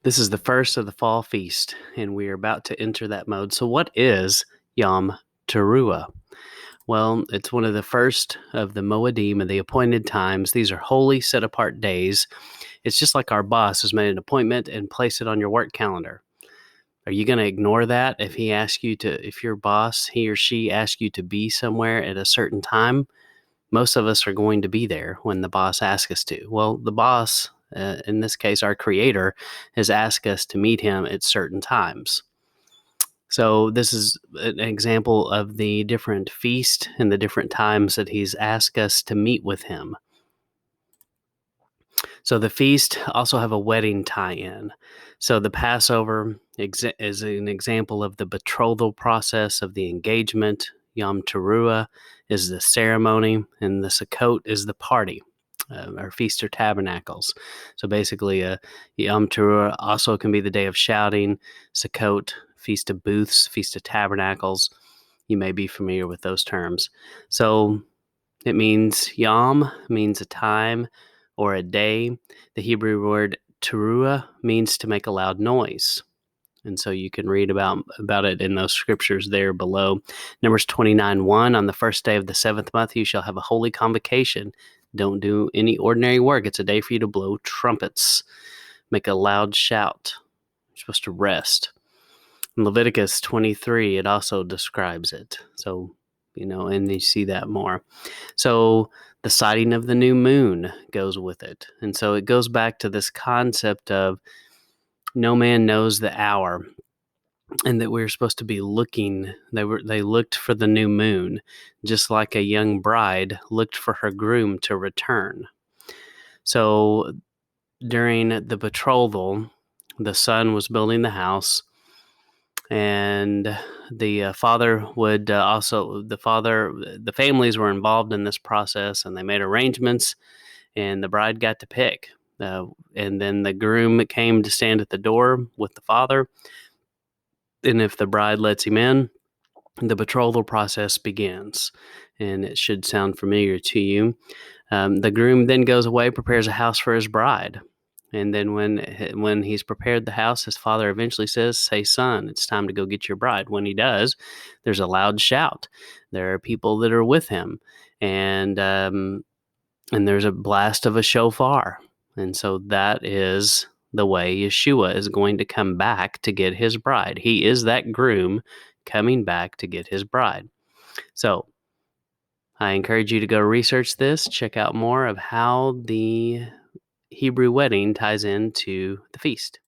This is the first of the fall feast, and we are about to enter that mode. So, what is Yom Teruah? Well, it's one of the first of the Moedim and the appointed times. These are holy, set apart days. It's just like our boss has made an appointment and placed it on your work calendar. Are you going to ignore that if if your boss, he or she asks you to be somewhere at a certain time? Most of us are going to be there when the boss asks us to. Well, the boss, in this case, our creator, has asked us to meet him at certain times. So this is an example of the different feast and the different times that he's asked us to meet with him. So the feast also have a wedding tie-in. So the Passover is an example of the betrothal process of the engagement. Yom Teruah is the ceremony, and the Sukkot is the party, or Feast of Tabernacles. So basically, Yom Teruah also can be the day of shouting. Sukkot, Feast of Booths, Feast of Tabernacles. You may be familiar with those terms. So it means Yom means a time or a day. The Hebrew word teruah means to make a loud noise. And so you can read about it in those scriptures there below. Numbers 29:1, on the first day of the seventh month, you shall have a holy convocation. Don't do any ordinary work. It's a day for you to blow trumpets, make a loud shout. You're supposed to rest. In Leviticus 23, it also describes it. So, and you see that more. So the sighting of the new moon goes with it. And so it goes back to this concept of no man knows the hour, and that we're supposed to be looking. They looked for the new moon, just like a young bride looked for her groom to return. So during the betrothal, the son was building the house, and the the families were involved in this process, and they made arrangements, and the bride got to pick. And then the groom came to stand at the door with the father, and if the bride lets him in, the betrothal process begins, and it should sound familiar to you. The groom then goes away, prepares a house for his bride. And then when he's prepared the house, his father eventually says, "Hey, son, it's time to go get your bride." When he does, there's a loud shout. There are people that are with him, and there's a blast of a shofar. And so that is the way Yeshua is going to come back to get his bride. He is that groom coming back to get his bride. So I encourage you to go research this, check out more of how the Hebrew wedding ties into the feast.